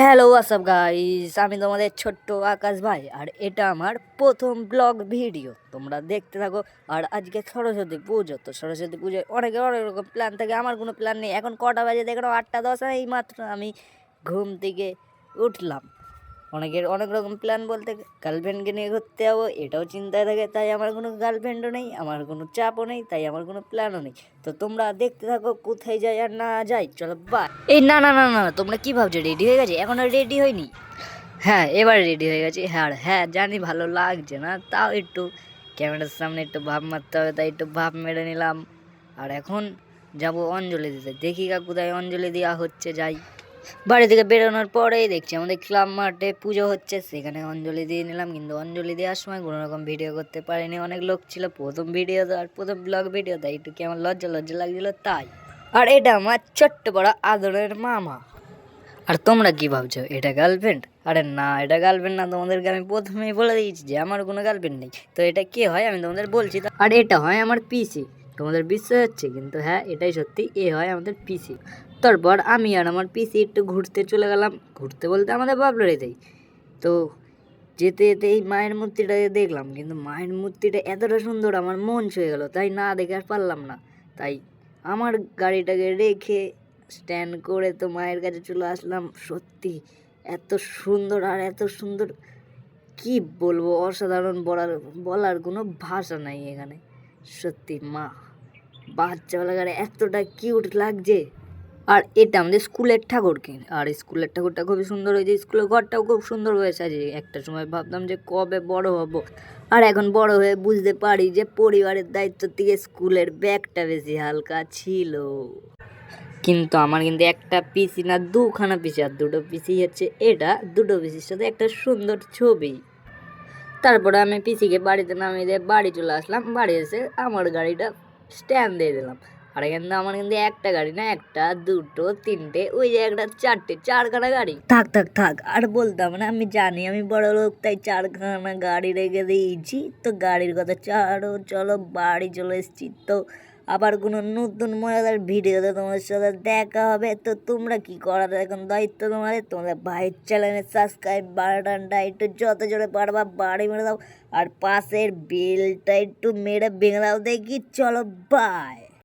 Hello WhatsApp guys, আমি তোমাদের ছোট্ট আকাশ ভাই। আর এটা আমার প্রথম ব্লগ ভিডিও, তোমরা দেখতে থাকো। আর আজকে সরস্বতী পুজো, তো সরস্বতী পুজোয় অনেকের অনেক রকম প্ল্যান থাকে। আমার কোনো প্ল্যান নেই। এখন কটা বাজে দেখো, 8:10। এই মাত্র আমি ঘুম থেকে উঠলাম। অনেকের অনেক রকম প্ল্যান, বলতে গার্লফ্রেন্ডকে নিয়ে ঘুরতে যাবো, এটাও চিন্তায় থাকে। তাই আমার কোনো গার্লফ্রেন্ডও নেই, আমার কোনো চাপও নেই, তাই আমার কোনো প্ল্যানও নেই। তো তোমরা দেখতে থাকো কোথায় যাই আর না যাই। চলো বাই। এই না না না না না, তোমরা কি ভাবছো রেডি হয়ে গেছে? এখন আর রেডি হয়নি। হ্যাঁ, এবার রেডি হয়ে গেছি। হ্যাঁ হ্যাঁ, জানি ভালো লাগছে না, তাও একটু ক্যামেরার সামনে একটু ভাব মারতে হবে, তাই একটু ভাব মেরে নিলাম। আর এখন যাব অঞ্জলি দিতে। দেখি কোথায় অঞ্জলি দেওয়া হচ্ছে, যাই। বাড়ি থেকে বেরোনোর পরেই দেখছি আমাদের ক্লাব মাঠে পুজো হচ্ছে, সেখানে অঞ্জলি দিয়ে নিলাম। কিন্তু অঞ্জলি দেওয়ার সময় কোনো রকম ভিডিও করতে পারিনি, অনেক লোক ছিল। প্রথম ভিডিও তো, আর প্রথম ব্লগ ভিডিও, তাই একটু কেমন লজ্জা লজ্জা লাগছিল তাই। আর এটা আমার ছোট্ট বড় আদরের মামা। আর তোমরা কি ভাবছো এটা গার্লফ্রেন্ড? আরে না, এটা গার্লফ্রেন্ড না। তোমাদেরকে আমি প্রথমেই বলে দিয়েছি যে আমার কোনো গার্লফ্রেন্ড নেই। তো এটা কে হয় আমি তোমাদের বলছি। আর এটা হয় আমার পিসি। তোমাদের বিশ্বাস হচ্ছে? কিন্তু হ্যাঁ, এটাই সত্যি, এ হয় আমাদের পিসি। তারপর আমি আর আমার পিসি একটু ঘুরতে চলে গেলাম। ঘুরতে বলতে আমাদের বাবলারিতেই। তো যেতে যেতে এই মায়ের মূর্তিটা দেখলাম, কিন্তু মায়ের মূর্তিটা এতটা সুন্দর আমার মন ছুঁয়ে গেল, তাই না দেখে আর পারলাম না। তাই আমার গাড়িটাকে রেখে স্ট্যান্ড করে তো মায়ের কাছে চলে আসলাম। সত্যি এত সুন্দর, আর এত সুন্দর কি বলবো, অসাধারণ, বলার কোনো ভাষা নাই এখানে। সত্যি মা বাচ্চাবেলাকার এতটা কিউট লাগছে। আর এটা আমাদের স্কুলের ঠাকুরকে, আর স্কুলের ঠাকুরটা খুবই সুন্দর হয়েছে। স্কুলের ঘরটাও খুব সুন্দর হয়েছে। আজ একটা সময় ভাবতাম যে কবে বড় হব, আর এখন বড় হয়ে বুঝতে পারি যে পরিবারের দায়িত্ব থেকে স্কুলের ব্যাগটা বেশি হালকা ছিল। কিন্তু আমার কিন্তু একটা পিসি না, দুখানা পিসি। আর দুটো পিসি হচ্ছে এটা, দুটো পিসির সাথে একটা সুন্দর ছবি। তারপরে আমি পিসিকে বাড়িতে নামিয়ে দিয়ে বাড়ি চলে আসলাম। বাড়ি এসে আমার গাড়িটা স্ট্যান্ড দিয়ে দিলাম। আর কিন্তু আমার কিন্তু একটা গাড়ি না, একটা দুটো তিনটে, ওই যে একটা চারটে, চারখানা গাড়ি। থাক থাক থাক, আর বলতাম না, আমি জানি আমি বড় লোক, তাই চারখানা গাড়ি রেখে দিয়েছি। তো গাড়ির কথা ছাড়ো, চলো বাড়ি চলে এসেছি। তো আবার কোনো নতুন মজাদার ভিডিওতে তোমাদের সাথে দেখা হবে। তো তোমরা কি করার এখন দায়িত্ব তোমাদের। তোমাদের ভাইয়ের চ্যানেলে সাবস্ক্রাইব বাটনটা একটু যত জোরে পারবা বাড়ি মেরে দাও, আর পাশের বেলটা একটু মেরে ভেঙে দাও দেখি। চলো বাই।